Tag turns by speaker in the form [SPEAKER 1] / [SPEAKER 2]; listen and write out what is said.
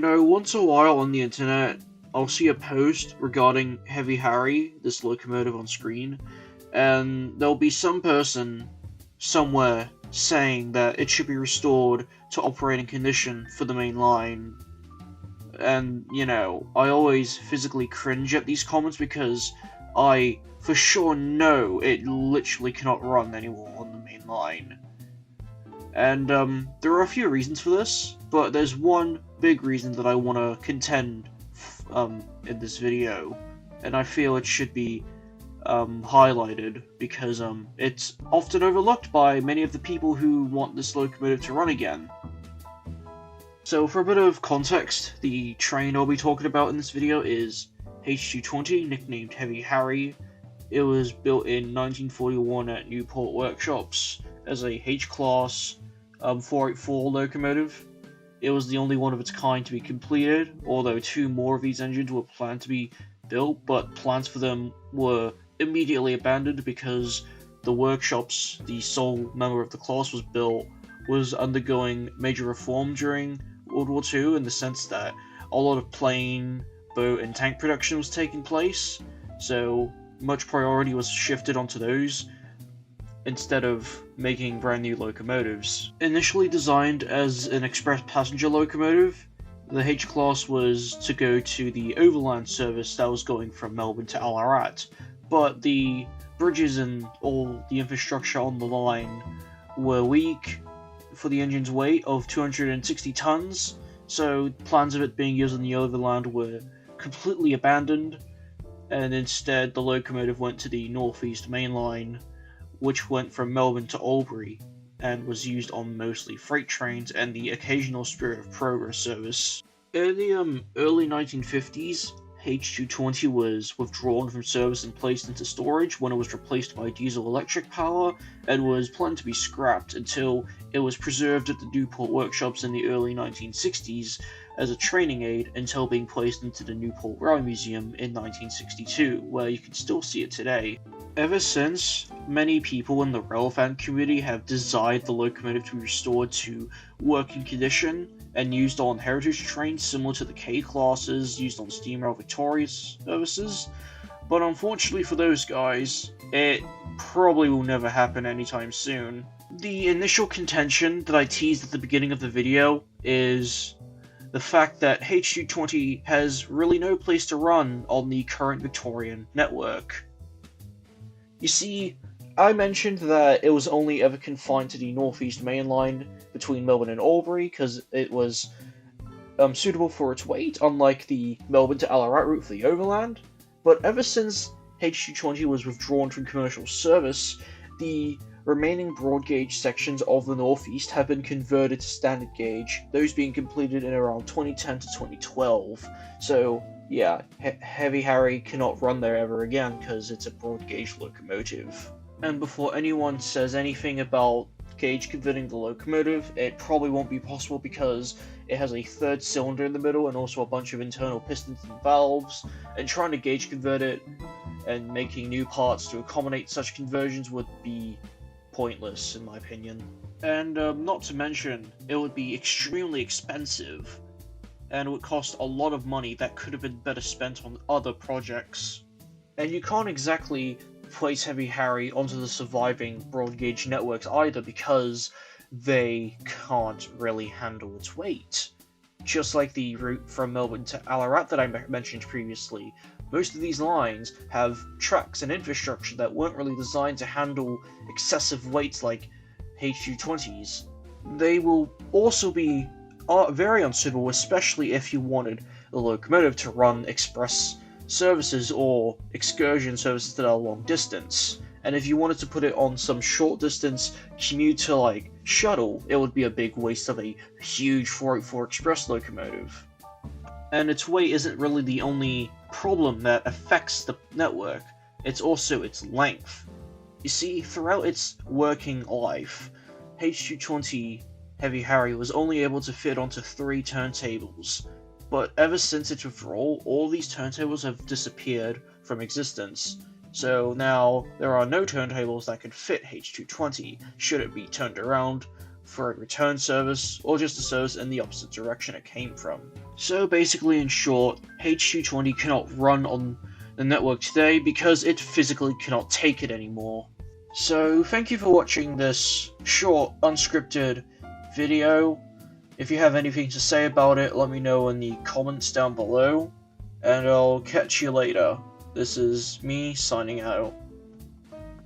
[SPEAKER 1] Once a while on the internet, I'll see a post regarding Heavy Harry, this locomotive on screen, and there'll be some person somewhere saying that it should be restored to operating condition for the main line. And, I always physically cringe at these comments because I for sure know it literally cannot run anymore on the main line. And there are a few reasons for this, but there's one big reason that I want to contend in this video, and I feel it should be highlighted because it's often overlooked by many of the people who want this locomotive to run again. So for a bit of context, the train I'll be talking about in this video is H220, nicknamed Heavy Harry. It was built in 1941 at Newport Workshops as a H-Class 484 locomotive. It was the only one of its kind to be completed, although two more of these engines were planned to be built, but plans for them were immediately abandoned because the workshops the sole member of the class was built was undergoing major reform during World War II, in the sense that a lot of plane, boat, and tank production was taking place, so much priority was shifted onto those instead of making brand new locomotives. Initially designed as an express passenger locomotive, the H-Class was to go to the overland service that was going from Melbourne to Allarat, but the bridges and all the infrastructure on the line were weak for the engine's weight of 260 tons, so plans of it being used on the overland were completely abandoned, and instead the locomotive went to the Northeast Main Line, which went from Melbourne to Albury, and was used on mostly freight trains and the occasional Spirit of Progress service. In the early 1950s, H220 was withdrawn from service and placed into storage when it was replaced by diesel-electric power, and was planned to be scrapped until it was preserved at the Newport Workshops in the early 1960s as a training aid, until being placed into the Newport Rail Museum in 1962, where you can still see it today. Ever since, many people in the railfan community have desired the locomotive to be restored to working condition and used on heritage trains similar to the K-classes used on Steam Rail Victoria services, but unfortunately for those guys, it probably will never happen anytime soon. The initial contention that I teased at the beginning of the video is the fact that H220 has really no place to run on the current Victorian network. You see, I mentioned that it was only ever confined to the Northeast Main Line between Melbourne and Albury because it was suitable for its weight, unlike the Melbourne to Allarat route for the overland, but ever since H220 was withdrawn from commercial service, the remaining broad gauge sections of the Northeast have been converted to standard gauge, those being completed in around 2010 to 2012, so yeah, Heavy Harry cannot run there ever again because it's a broad gauge locomotive. And before anyone says anything about gauge converting the locomotive, it probably won't be possible because it has a third cylinder in the middle and also a bunch of internal pistons and valves, and trying to gauge convert it and making new parts to accommodate such conversions would be pointless, in my opinion. And not to mention, it would be extremely expensive, and it would cost a lot of money that could have been better spent on other projects. And you can't exactly place Heavy Harry onto the surviving broad gauge networks either, because they can't really handle its weight. Just like the route from Melbourne to Allarat that I mentioned previously, most of these lines have tracks and infrastructure that weren't really designed to handle excessive weights like H220s. They will also be very unsuitable, especially if you wanted the locomotive to run express services or excursion services that are long distance. And if you wanted to put it on some short distance commuter like shuttle, it would be a big waste of a huge 484 express locomotive. And its weight isn't really the only problem that affects the network, it's also its length. You see, throughout its working life, H220 Heavy Harry was only able to fit onto 3 turntables, but ever since its withdrawal, all these turntables have disappeared from existence, so now there are no turntables that could fit H220 should it be turned around for a return service, or just a service in the opposite direction it came from. So basically, in short, H220 cannot run on the network today because it physically cannot take it anymore. So thank you for watching this short, unscripted video. If you have anything to say about it, let me know in the comments down below, and I'll catch you later. This is me signing out.